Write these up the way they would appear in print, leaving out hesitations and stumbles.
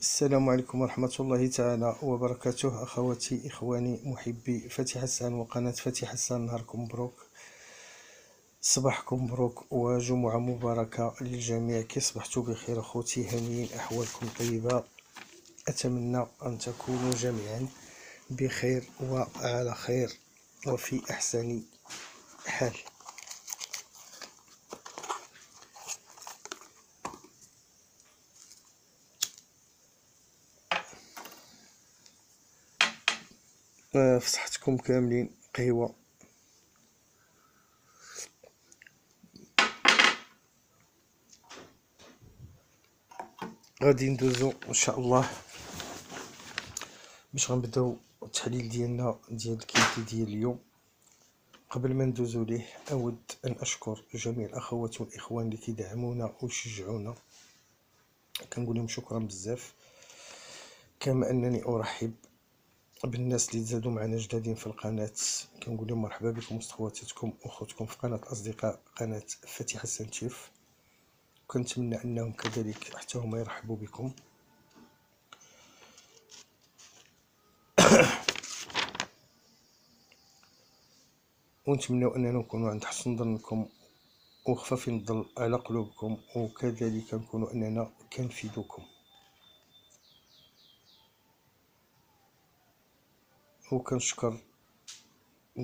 السلام عليكم ورحمة الله تعالى وبركاته. أخواتي إخواني محبي فتح حسان وقناة فتح حسان، نهاركم مبروك، صباحكم مبروك وجمعة مباركة للجميع. كي صبحتوا بخير أخوتي؟ هنيين، أحوالكم طيبة؟ أتمنى أن تكونوا جميعا بخير وعلى خير وفي أحسن حال. في صحتكم كاملين، قهوة. غادي ندوزو ان شاء الله باش غنبداو التحليل ديالنا ديال الكيتي ديال اليوم. قبل ما ندوزو ليه اود ان اشكر جميع الاخوات والاخوان اللي كيدعمونا ويشجعونا، كنقول لهم شكرا بزاف. كما انني ارحب بالناس اللي تزادوا معنا جدادين في القناه، كنقول لهم مرحبا بكم وخواتاتكم واخوتكم في قناه الاصدقاء، قناه فتح حسان تيف. كنتمنى انهم كذلك حتى هما يرحبوا بكم. ونتمنى اننا نكونوا عند حسن ظنكم وخفافين الظل على قلوبكم، وكذلك نكونوا اننا كنفيدوكم. وكنشكر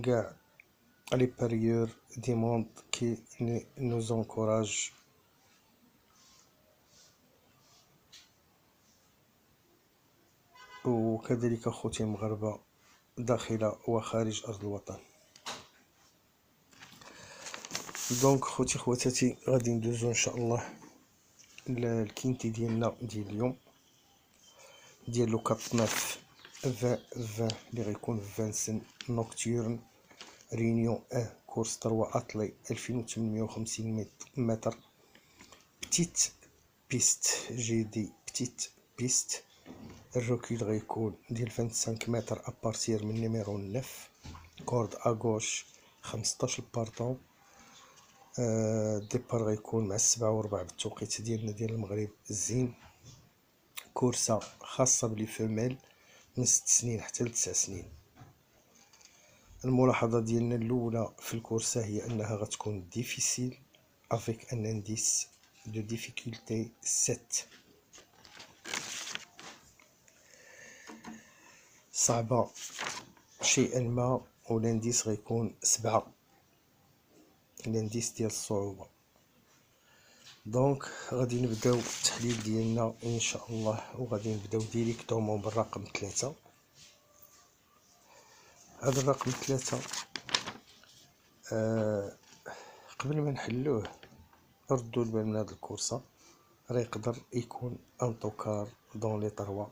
كاع لي باريور دي موند كي نوز انكوراج، وكذلك اخوتي المغاربه داخل وخارج ارض الوطن. دونك خوتي خواتاتي، غادي ندوزو ان شاء الله الكينتي ديالنا ديال اليوم ديال لو 49 20 اللي غيكون في فانسن نوكتيرن رينيون 1 كورس 3 اطلي 2850 متر. بتيت بيست جي دي بتيت بيست. الروكيل غيكون ديال 25 متر ابارتير من نيميرو 9. كورد اغوش 15 بارطون. الديبار غيكون مع 7:15 بالتوقيت ديالنا ديال المغرب الزين. كورسة خاصة بلي فيميل من 6 سنين حتى ل 9 سنين. الملاحظة ديالنا الأولى في الكورسة هي أنها غتكون ديفيسيل افيك ان انديس دو ديفيكولتي 7، صعبة شيئا ما، والانديس غيكون 7، الانديس ديال الصعوبة. دونك غادي نبداو التحليل ديالنا ان شاء الله، وغادي نبداو ديريكتومون بالرقم 3. هذا الرقم 3 قبل ما نحلوه ردوا البال من هاد الكورسة، راه يقدر يكون ان طوكار دون لي طروا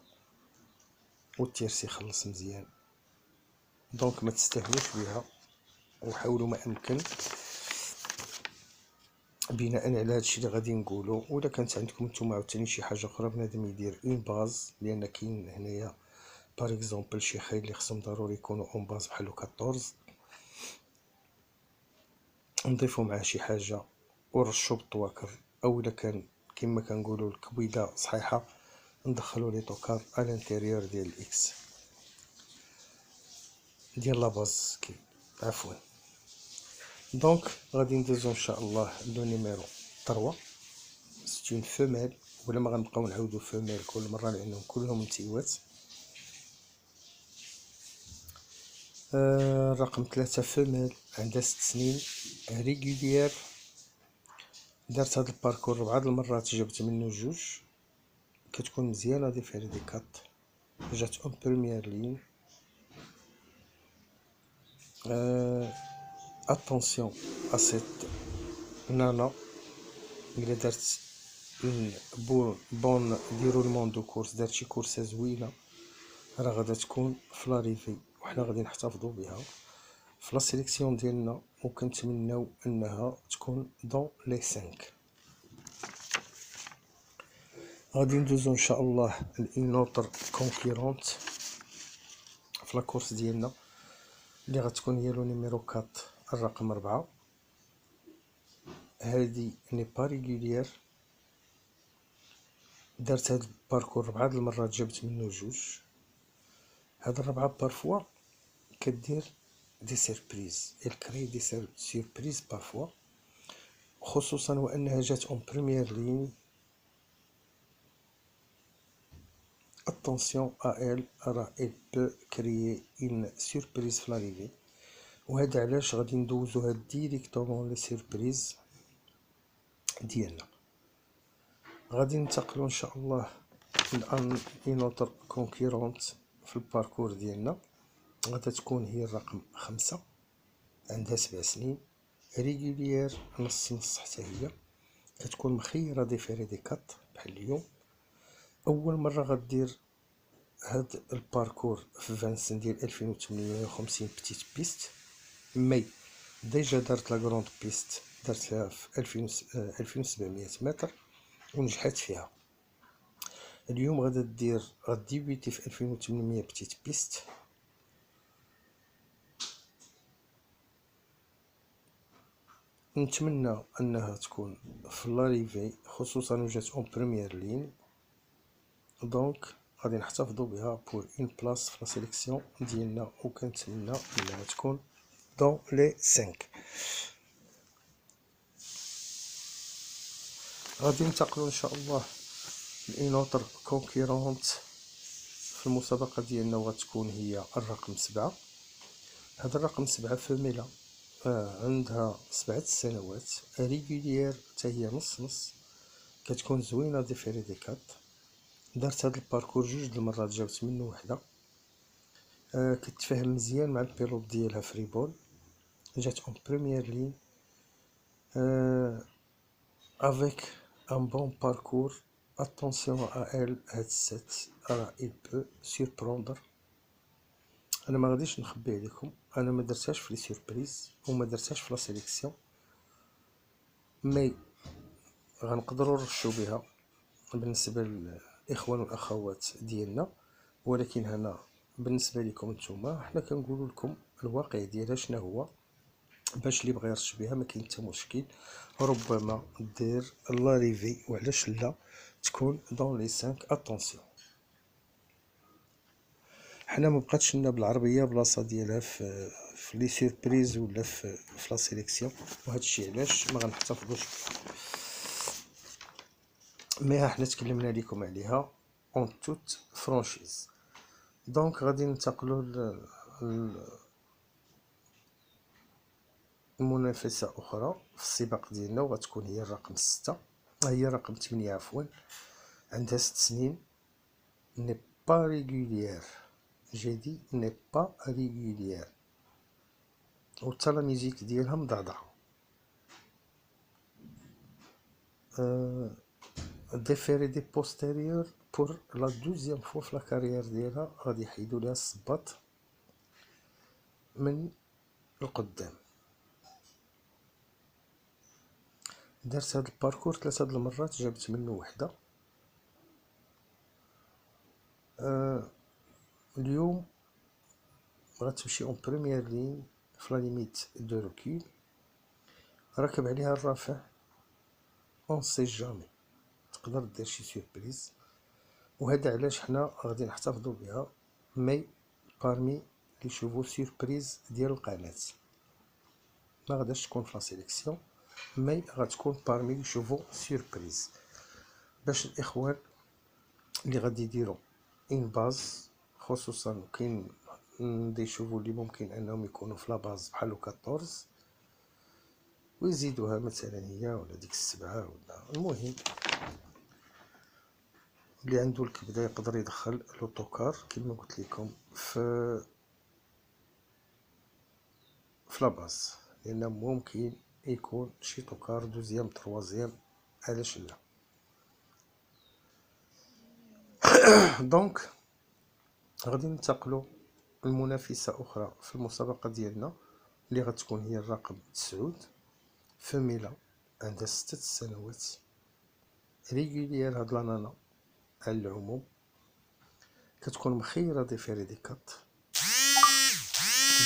والتيرسي يخلص مزيان. دونك ما تستهونوش بها، وحاولوا ما امكن بناء على هادشي اللي غادي نقولو. ولا كانت عندكم نتوما عاوتاني شي حاجه اخرى بنادم يدير اون باز، لان كاين هنايا بار اكزومبل شي خيل اللي خصهم ضروري يكونوا اون باز بحال 14، نضيفوا معاه شي حاجه ونرشوا بالطواكر، او الا كان كما كنقولوا الكبيده صحيحه ندخلوا لي طوكار على الانتيريور ديال الاكس ديال لاباز كي عفوا. دونك غادي ندوزو ان شاء الله لو نيميرو 3. سي اون فيميل، ولا ما غنبقاو نعاودو فيميل كل مره لانهم كلهم نتيوات. رقم 3 فيميل عندها 6 سنين، ريغوليير. دارت هاد الباركور 4 المرات، جبت منه 2، كتكون مزيانه دي فيها دي كات. جات اون بروميير لين. اتونسيون ا سيت نانا، الا دارت بون ديرولمون دو كورس، دارت شي كورسه زوينه، راه غادا تكون في لاريفي وحنا غادي نحتفظوا بها في لا سيليكسيون ديالنا، وكنتمناو انها تكون دون لي 5. غادي ندوزو ان شاء الله لإون اوتر كونكيرونت في لا كورس ديالنا اللي غتكون هي لو نيميرو 4 الرقم 4. هادي ني با ريغوليير، درت هاد الباركور 4 د المرات، جبت منه 2. هاد الربعة بارفوا كدير دي سيربريز، الكري دي سيربريز بارفوا، خصوصا وانها جات اون بريمير لين. attention à elle راه il peut créer une surprise في l'arrivée. وهذا علاش غادي ندوزوها ديريكتومون لي سيربريز ديالنا. غادي ننتقلوا ان شاء الله الان لنوتر كونكيرونت في الباركور ديالنا. غادا تكون هي الرقم 5، عندها 7 سنين، ريغوليير نص نص حتى هي، كتكون مخيره دي فيري دي كات بحال اليوم. اول مره غدير هاد الباركور في فانسن ديال 2850 بتيت بيست، مي ديجا دارت لا غروند بيست، دارتها في 2700 متر ونجحت فيها. اليوم غادا غديبيتي في 2800 بتيت بيست. نتمنى انها تكون في لاريفي، خصوصا وجات اون بريمير لين، دونك غادي نحتفظوا بها بور اون بلاص في لا سيليكسيون ديالنا، وكنتمنى انها تكون دون لي 5. غادي ننتقلوا ان شاء الله لإون اوتر كونكيرونت في المسابقه ديالنا، وغتكون هي الرقم 7. هذا الرقم 7 فاميلا، عندها 7 سنوات، ريغوليير حتى هي نص نص، كتكون زوينه دي فيري دي كات. دارت هاد الباركور 2 د المرات، جاوبت منه وحده. كتفاهم مزيان مع البيلوت ديالها فريبول، جات اون بريمير لين افيك ان بون باركور. اتونسيون ا ال، هاد السات راه il peut surprendre. انا ما غاديش نخبي عليكم، انا ما درتهاش في لي سوربريز وما درتهاش في لا سيليكسيون، مي غنقدروا نرشوا بها بالنسبه للاخوان والاخوات ديالنا. ولكن هنا بالنسبه لكم نتوما، حنا كنقولوا لكم الواقع ديالها شنو هو، باش اللي بغى يرش بها ما كاين حتى مشكل. ربما دير لاريفي، وعلاش لا تكون دون لي 5. اتونسيون، حنا ما بقاتش لنا بالعربيه بلاصه ديالها في لي سوربريز ولا في لا سيليكسيون، وهذا الشيء علاش ما غنحتفظوش بها. مي ها حنا تكلمنا لكم عليها اون توت فرانشيز. دونك غادي ننتقلوا المنافسه اخرى في السباق ديالنا، وغتكون هي الرقم 6، هي رقم 8 عفوا، عندها 6 سنين. ني با ريغوليير، جي دي ني با ريغوليير، و حتى لا ميزيك ديالها مضعضعه. ديفيري دي بوستيريور بور لا دوزيام فوا في لا كارير ديالها، غادي يحيدوا ليها الصباط من القدام. دارت هاد الباركور 3 د المرات، جابت منه وحده. اليوم غتمشي اون بريمير لين في لا ليميت دو ركول، راكب عليها الرافع، اون سي جامي تقدر دير شي سوربريز. وهذا علاش حنا غادي نحتفظوا بها، مي بارمي لي شوفو سوربريز ديال القناه. ما غاداش تكون في لا سيليكسيون، مي غتكون بارمي لي شوفو سوربريز، باش الاخوان اللي غادي يديروا ان باز، خصوصا كاين دي شوفو اللي ممكن انهم يكونوا في لا باز بحال 14 ويزيدوها مثلا هي ولا ديك 7 ولا. المهم اللي عنده الكبده يقدر يدخل لوطوكار كما قلت لكم في لا باز، لان ممكن يكون شي طوكار دوزيام تروازيام، علاش لا. دونك غادي ننتقلوا لمنافسه اخرى في المسابقه ديالنا، اللي غتكون هي الرقم 9، فاميلا، عندها 6 سنوات، ريغوليير. هاد لانانا على العموم كتكون مخيره دي فيري دي كات.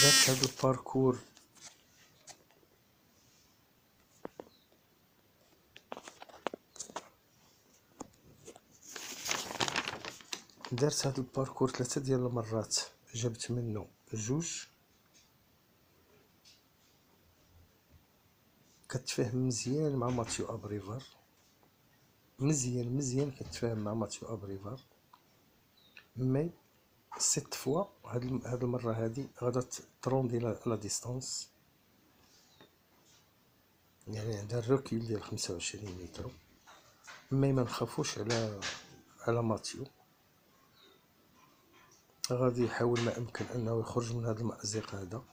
دارت هاد الباركور درت هاد الباركور 3 ديال المرات، جبت منه 2. كتفاهم مزيان مع ماتيو ابريفار، مزيان كتفاهم مع ماتيو ابريفار. مي 6 فوا هاد المره هادي غادا تروندي لا ديستانس، يعني عندها الروكيل ديال 25 متر. مي ما نخافوش على ماتيو، غادي يحاول ما امكن انه يخرج من هذا المأزق هذا،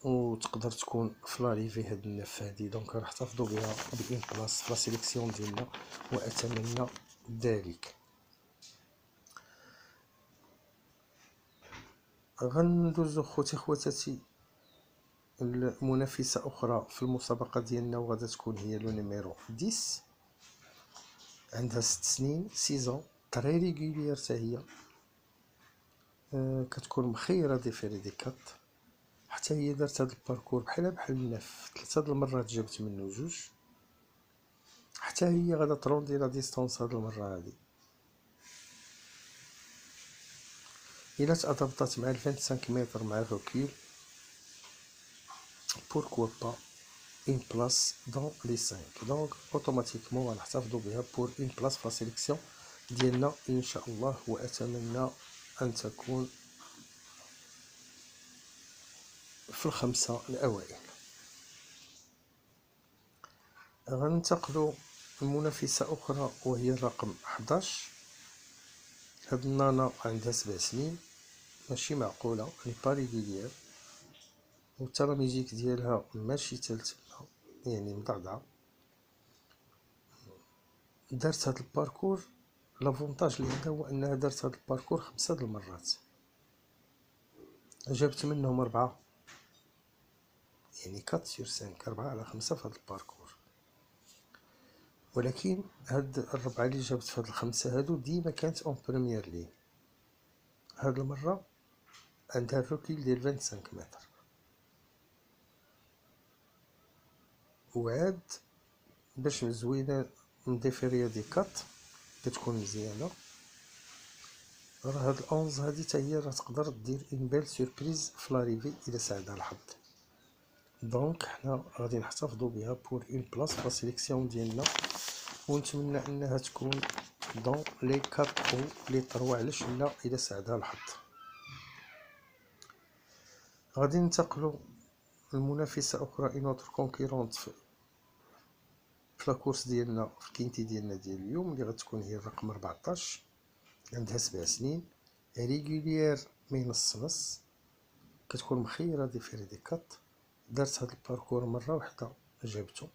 وتقدر تكون في لاريفي هاد النف هادي. دونك نحتفظوا بها بإن بلاص في لا سيليكسيون ديالنا، واتمنى ذلك. غندوزو خواتاتي المنافسة أخرى في المسابقة ديالنا، وغادا تكون هي لو نيميرو 10. عندها 6 سنين، 6 تري ريغوليير حتى هي. كتكون مخيرة دي فيري دي كات. حتى هي دارت هاد الباركور بحال النف 3 د المرات، جابت منه 2. حتى هي غادا تروندي لا ديستانس هاد المرة هادي. إلا تأدبطات مع 25 متر مع الروكيل، بوركوا با une place dans les 5. donc automatiquement غنحتفظوا بها pour une place في la sélection ديالنا ان شاء الله. واتمنى ان تكون في ال5 الاوائل. غننتقلوا لمنافسة اخرى وهي الرقم 11. هاد النانا عندها 7 سنين، ماشي معقولة، لي باريغوليير، والتراميزيك ديالها ماشي تلتما، يعني مضعضعة. دارت هاد الباركور، لافونتاج اللي عندها هو انها دارت هاد الباركور 5 د المرات، جابت منهم 4، يعني 4/5، 4 على 5 في هاد الباركور. ولكن هاد الربعة اللي جابت في هاد ال5 هادو ديما كانت اون بروميير لين. هاد المرة عندها الروكيل ديال 25 متر، وعاد باش زوينة مديفيريا دي كات كتكون مزيانة. راه هاد ال11 هادي تا هي راه تقدر دير اون بيل سوربريز في لاريفي الى ساعدها الحظ. دونك حنا غادي نحتفظوا بها بور اون بلاص في لا سيليكسيون ديالنا، ونتمنى انها تكون دون لي 4 او لي 3 علاش لا الى ساعدها الحظ. غادي ننتقلوا لمنافسه اخرى، اون اوتر كونكورونت في لا كورس ديالنا، في الكينتي ديالنا ديال اليوم، اللي غتكون هي الرقم 14. عندها 7 سنين، ريغوليير مي نص، كتكون مخيره دي فيري دي كات. دارت هاد الباركور مره واحده جابتو.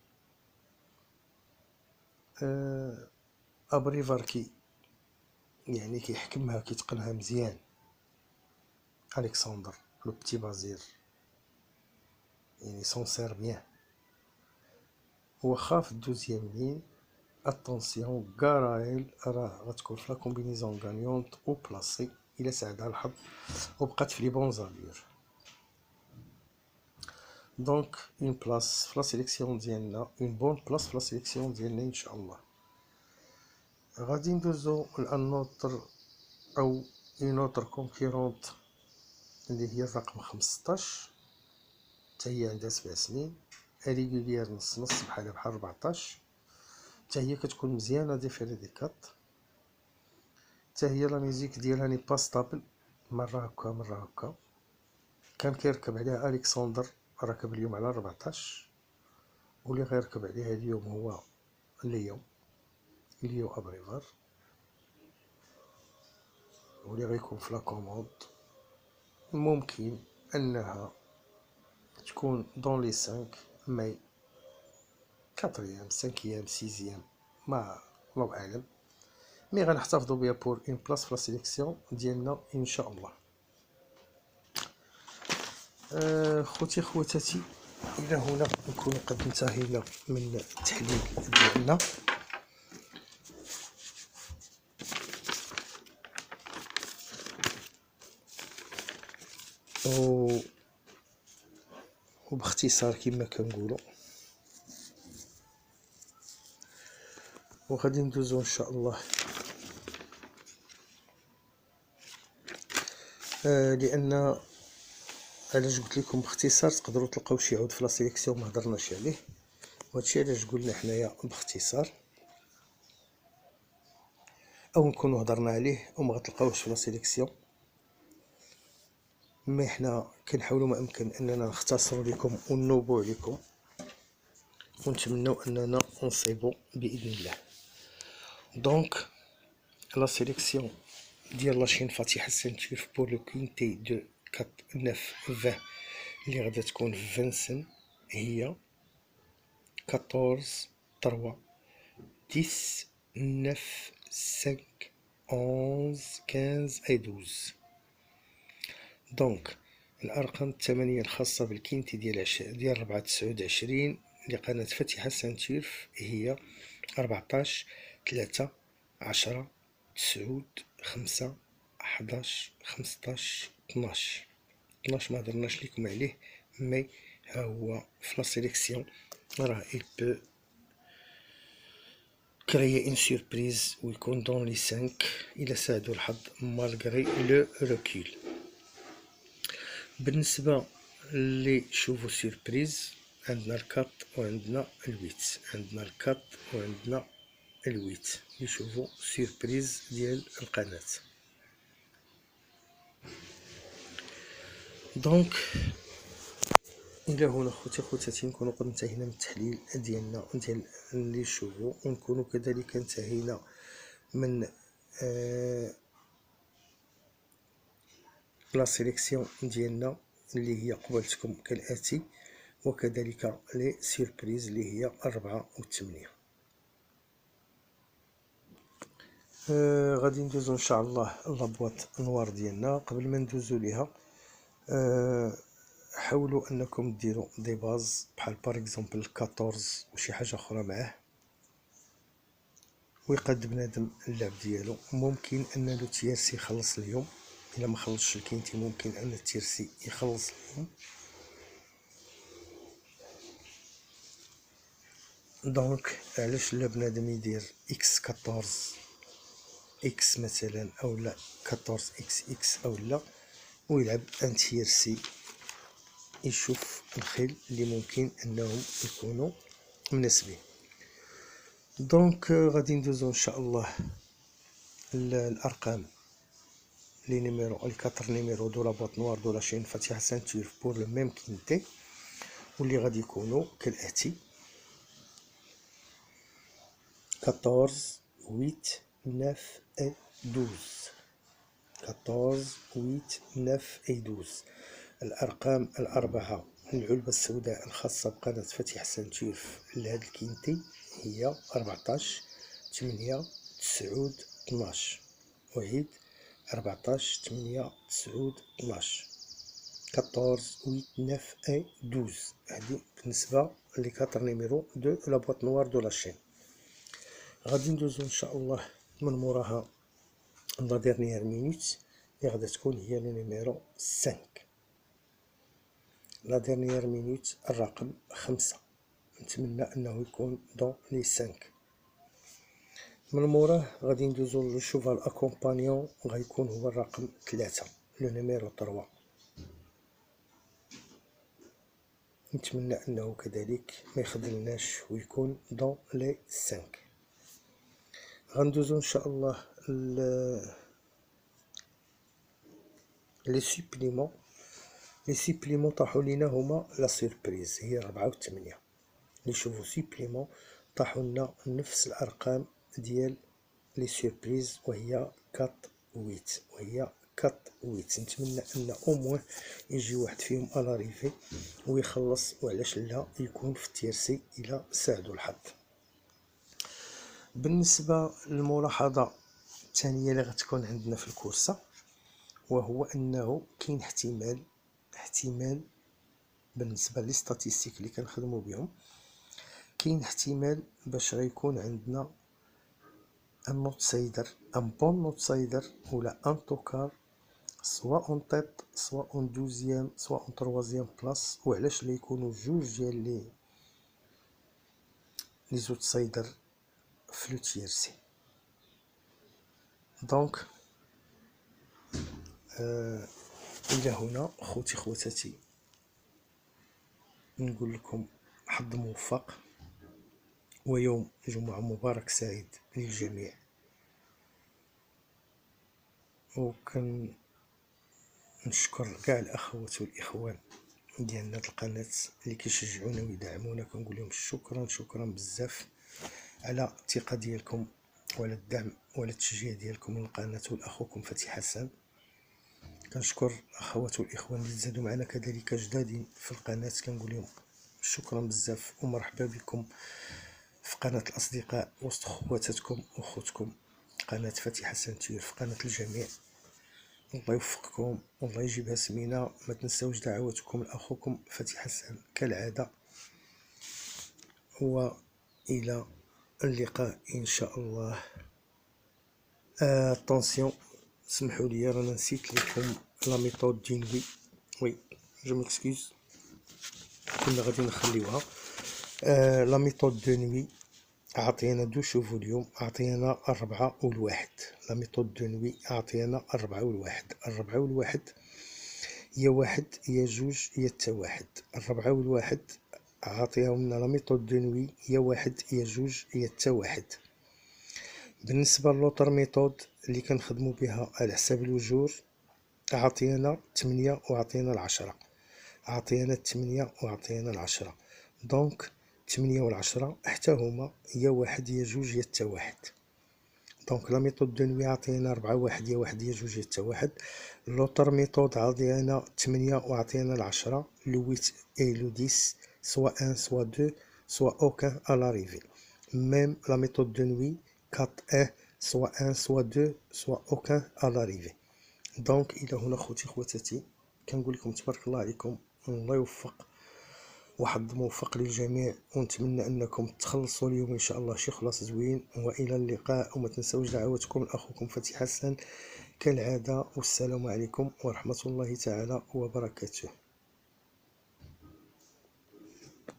ابريفار يعني كيحكمها، كيتقنها مزيان. الكسندر لو بتي بازير يعني سون سير بيان. واخا في الدوزيام لين اتونسيون غارايل راه غتكون في لا كومبينيزون غانيونت او بلاسي الى ساعدها الحظ وبقات في لي بون زالور. دونك اون بلاص في لا سيليكسيون ديالنا، اون بون بلاص في لا سيليكسيون ديالنا ان شاء الله. غادي ندوزو لانوتر او اون اوتر كونكورونت اللي هي الرقم 15. حتى هي عندها 7 سنين، ريغوليير نص بحال 14. حتى هي كتكون مزيانه دي فيري دي كات. حتى هي لا ميوزيك ديالها ني با ستابل، مره هكا مره هكا. كان كيركب عليها الكسندر، راكب اليوم على 14، واللي غيركب عليها اليوم هو ليو ابريفار، واللي غيكون في لا كوموند. ممكن انها تكون دون لي 5 مي 4 5 6 ما الله اعلم. مي غنحتفظوا بها بور اون بلاص في لا سيليكسيون ديالنا ان شاء الله. خوتي خواتاتي، الى هنا نكون قد انتهينا من التحليل ديالنا. وباختصار كما كنقولوا، وغادي ندوزو ان شاء الله لان علاش قلت لكم باختصار تقدروا تلقاو شي عود في لا سيليكسيون ما هضرناش عليه، وهادشي علاش قلنا حنايا باختصار، او نكونوا هضرنا عليه وما غتلقاوش في لا سيليكسيون. مي حنا كنحاولوا ما امكن اننا نختصروا لكم وننوبوا عليكم، ونتمنوا اننا نصيبوا باذن الله. دونك لا سيليكسيون ديال لاشين فاتحه سانتير بور لو كوينتي دو 9 20 اللي غادا تكون في فانسن هي 14 3 10 9 5 11 15 اي 12. دونك الارقام الثمانيه الخاصه بالكينتي ديال 4 9 20 لقناه فاتحه سانتير هي 14 3 10 9 5 11 15 12. ما هضرناش لكم عليه، مي ها هو في لا سيليكسيون راه il peut créer une surprise ويكون دون لي 5 الى ساعدو الحظ مالغري لو ريكول. بالنسبه لي شوفو سيربريز عندنا الكات وعندنا الويت، عندنا الكات وعندنا الويت اللي شوفو سيربريز ديال القناه. دونك الى هنا خوتي خواتاتي نكونوا قد انتهينا من التحليل ديالنا ديال اللي شوفو، ونكونوا كذلك انتهينا من لا سيليكسيون ديالنا اللي هي قبلتكم كالاتي، وكذلك لي سيربريز اللي هي 4 و 8. غادي ندوزو ان شاء الله لابواط نوار ديالنا. قبل ما ندوزو ليها حاولوا انكم ديروا دي باز بحال باغ اكزومبل 14 وشي حاجه اخرى معاه، ويقاد بنادم اللعب ديالو. ممكن ان لو تيرسي يخلص اليوم، الا ما خلصش الكينتي ممكن ان التيرسي يخلص اليوم. دونك علاش لا بنادم يدير اكس 14 اكس مثلا او لا 14 اكس اكس او لا، ويلعب ان تيرسي يشوف الخيل اللي ممكن انهم يكونوا مناسبين. دونك غادي ندوزو ان شاء الله الارقام لي نيميرو لي 4 نيميرو دو لا بوط نوار دو لاشين فاتحه سانتور بور لو ميم كينتي، واللي غادي يكونوا كالاتي: 14 8 9 et 12. 14 8 9 et 12. الأرقام الأربعة العلبة السوداء الخاصة بقناة فتح سانتيرف لهاد الكينتي هي 14 8 9 12. أعيد 14 8 9 12. 14 8 9 et 12. هادي بالنسبة لي 4 نيميرو دو لا بواط نوار دو لاشين. غادي ندوزو ان شاء الله من موراها لا ديرنيير مينوت اللي غادا تكون هي لو نيميرو 5. لا ديرنيير مينوت الرقم 5، نتمنى انه يكون دون لي 5. من موراه غادي ندوزو لو شوفال اكومبانيون، غيكون هو الرقم 3 لو نيميرو 3. نتمنى انه كذلك ما يخذلناش ويكون دون لي 5. غندوزو ان شاء الله لي سوبليمون. لي سوبليمون طاحوا لينا هما لا سيربريز هي 4 و 8. لي شوفو سوبليمون طاحوا لنا نفس الارقام ديال لي سيربريز وهي 4 8 وهي 4 8. نتمنى ان او موان يجي واحد فيهم الاريفي ويخلص، وعلاش لا يكون في التيرسي الى ساعدو الحظ. بالنسبه للملاحظه الثانيه اللي غتكون عندنا في الكورسه، وهو انه كاين احتمال بالنسبه لي ستاتيستيك اللي كنخدموا بهم، كاين احتمال باش غيكون عندنا ان اوتسايدر، ان بون اوتسايدر ولا ان توكار، سواء اون تيت سواء اون دوزيام سواء اون تروازيام بلاص. وعلاش لا يكونوا جوج ديال لي زوتسايدر في لو تيرسي. دونك إلى هنا خوتي خواتاتي نقول لكم حظ موفق ويوم جمعة مبارك سعيد للجميع. وكنشكر كاع الأخوات والإخوان ديالنا القناة اللي كيشجعونا ويدعمونا، كنقول لهم شكرا بزاف على الثقة ديالكم وعلى الدعم وعلى التشجيع ديالكم للقناة. والأخوكم فتحي حسن. كنشكر الأخوات والإخوان اللي تزادوا معنا كذلك جدادين في القناة، كنقول لهم شكرا بزاف ومرحبا بكم في قناة الأصدقاء وسط خواتاتكم وخوتكم، قناة فتحي حسن تير في قناة الجميع. الله يوفقكم والله يجيبها سمينة. ما تنساوش دعواتكم لأخوكم فتحي حسن كالعادة، وإلى اللقاء إن شاء الله. اتونسيون، سمحوا لي رانا نسيت لكم لا ميثود دينوي. وي جو ميكسكيز، كنا غادي نخليوها. لا ميثود دو نوي عطينا دو شوفو اليوم، عطينا 4 والواحد. لا ميثود دو نوي عطينا 4 والواحد. 4 والواحد يا واحد يا جوج يا تا واحد. 4 والواحد عطيهم لنا لا ميثود دو نوي يا واحد يا جوج يا تا واحد. بالنسبة لوطر ميثود اللي كنخدمو بها على حساب الوجور عطينا 8 وعطينا 10. عطينا 8 وعطينا 10. دونك 8 و10 حتى هما يا واحد يا جوج يا تا واحد. دونك لا ميثود دو نوي عطينا 4 واحد يا واحد يا جوج يا تا واحد. لوطر ميثود عطينا 8 وعطينا 10. لو 8 اي لو 10 سوا 1 سوا 2 سوا اوكان à l'arrivée. Même la méthode de nuit 4 1 soit 1 soit 2 soit aucun à l'arrivée. دونك الى هنا خوتي خواتاتي كنقول لكم تبارك الله عليكم، الله يوفق وحظ موفق للجميع، ونتمنى انكم تخلصوا اليوم ان شاء الله شي خلاص زوين. والى اللقاء، وما تنسوش دعواتكم لاخوكم فتحي حسن كالعاده. والسلام عليكم ورحمه الله تعالى وبركاته.